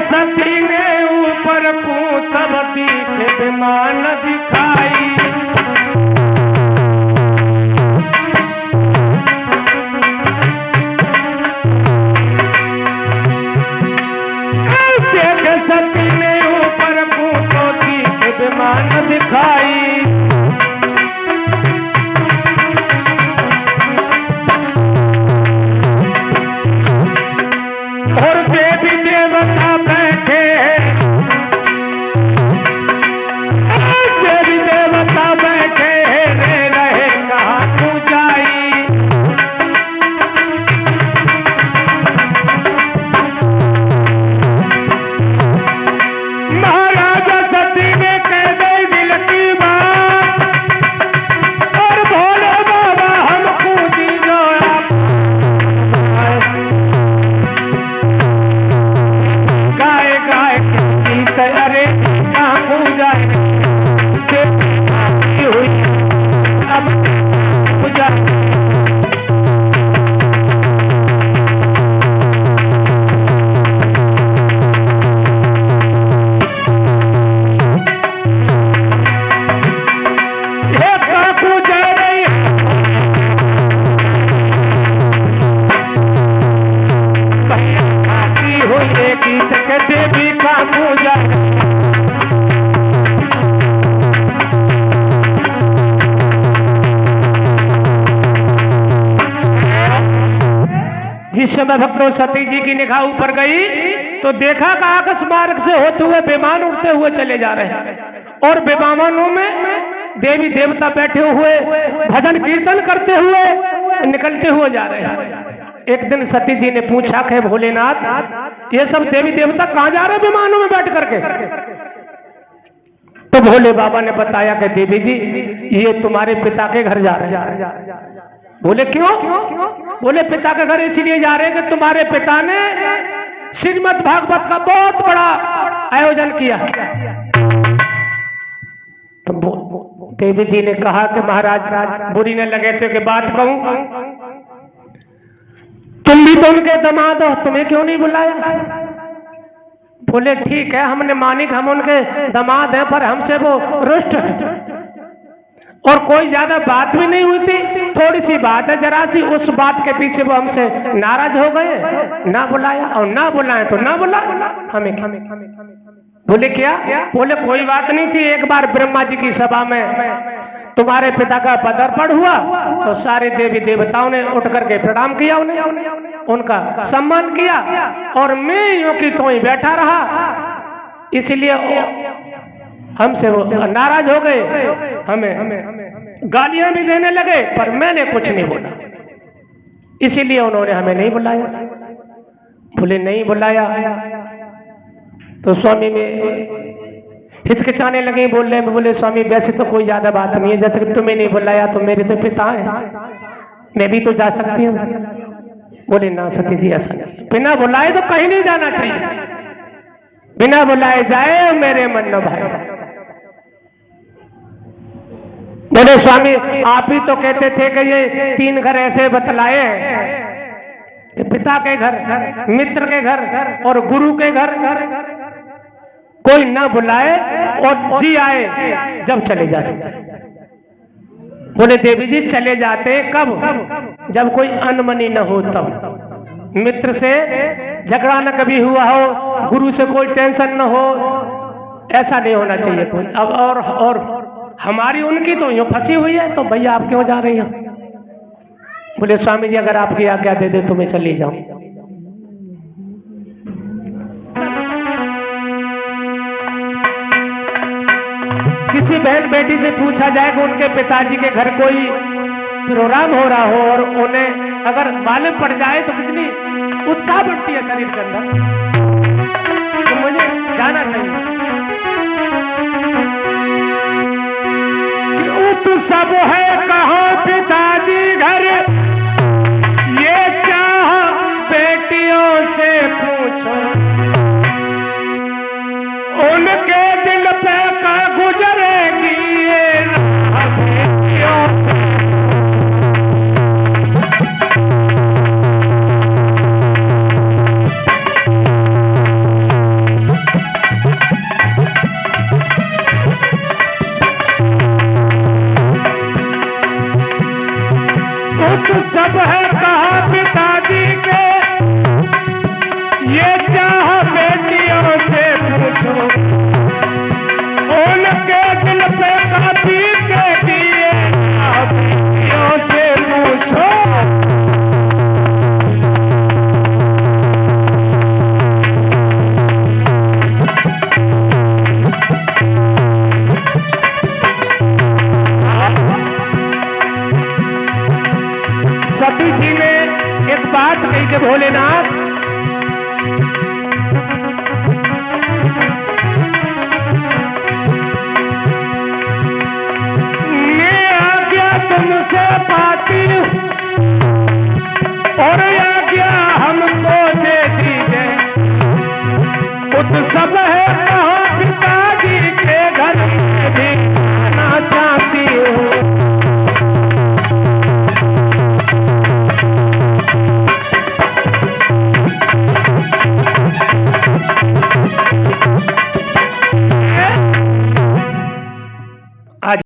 सती ने ऊपर पूतवती के विमान दिखाई। देख सती ने ऊपर पूतवती के विमान दिखाई। और देवी देवता बैठे देवी देवता बैठे रे रहे कहाँ तू जाई। महाराजा सती ने कह दी दिल की बात और भोले बाबा हमको दी जो गाय गाय गीत अरे कहाँ पूजा हुई अब पूजा। गीत के देवी का पूजा जिस समय भक्तों सती जी की निगाह ऊपर गई तो देखा कि आकाश मार्ग से होते हुए विमान उड़ते हुए चले जा रहे हैं और विमानों में देवी देवता बैठे हुए भजन कीर्तन करते हुए निकलते हुए जा रहे हैं। एक दिन सती जी ने पूछा कि भोलेनाथ ये सब देवी देवता कहाँ जा रहे हैं विमानों में बैठ करके। तो भोले बाबा ने बताया कि देवी जी ये तुम्हारे पिता के घर जा रहे हैं। बोले क्यों? बोले पिता के घर इसलिए जा रहे हैं कि तुम्हारे पिता ने श्रीमद् भागवत का बहुत बड़ा आयोजन किया। तो देवी जी ने कहा कि महाराज बुरी न लगे तो कि बात कहूं, तुम भी तो उनके दामाद हो, तुम्हें क्यों नहीं बुलाया? बोले ठीक है हमने मानिक हम उनके दामाद हैं पर हमसे वो रुष्ट है और कोई ज्यादा बात भी नहीं हुई थी, थोड़ी सी बात है जरा सी, उस बात के पीछे वो हमसे नाराज हो गए, ना बुलाया और ना बुलाए तो ना बुला हमें। बोले क्या? बोले कोई बात नहीं थी, एक बार ब्रह्मा जी की सभा में तुम्हारे पिता का पदार्पण हुआ तो सारे देवी देवताओं ने उठ करके प्रणाम किया, उन्हें उनका सम्मान किया और मैं यूं की तो ही बैठा रहा, इसलिए हमसे वो नाराज हो गए, हमें गालियां भी देने लगे पर मैंने कुछ नहीं बोला, इसीलिए उन्होंने हमें नहीं बुलाया। बोले नहीं बुलाया तो स्वामी में हिचकिचाने लगे बोलने में। बोले स्वामी वैसे तो कोई ज्यादा बात नहीं है, जैसे कि तुम्हें नहीं बुलाया तो मेरे तो पिता है, मैं भी तो जा सकती हूँ। बोले ना सती जी ऐसा नहीं, बिना बुलाए तो कहीं नहीं जाना चाहिए, बिना बुलाए जाए मेरे मन न भाई। बोले स्वामी आप ही तो कहते थे कि ये 3 घर ऐसे बतलाए कि पिता के घर, मित्र के घर और गुरु के घर, कोई ना बुलाए और जी आए जब चले जा सकते। बोले देवी जी चले जाते कब? जब कोई अनमनी न हो तब, मित्र से झगड़ा न कभी हुआ हो, गुरु से कोई टेंशन न हो, ऐसा नहीं होना चाहिए कोई। अब और हमारी उनकी तो यूं फंसी हुई है तो भैया आप क्यों जा रही हैं? बोले स्वामी जी अगर आपकी आज्ञा दे दे तो मैं चली जाऊं। किसी बहन बेटी से पूछा जाए कि उनके पिताजी के घर कोई प्रोग्राम हो रहा हो और उन्हें अगर मालूम पड़ जाए तो कितनी उत्साह बढ़ती है शरीर के अंदर, तो मुझे जाना चाहिए। कि सब है कहाँ पिताजी घर, ये चाह बेटियों से पूछ पूछो उनके दिल पे का गुजरेगी ये राह बेटियों से। सब है कहा पिताजी के ये चाह बेटियों से पूछो उनके दिल पे काफी के दिए बेटियों से पूछो। सती जी ने एक बात कही कि भोलेनाथ मैं आज्ञा तुमसे पाती हूँ और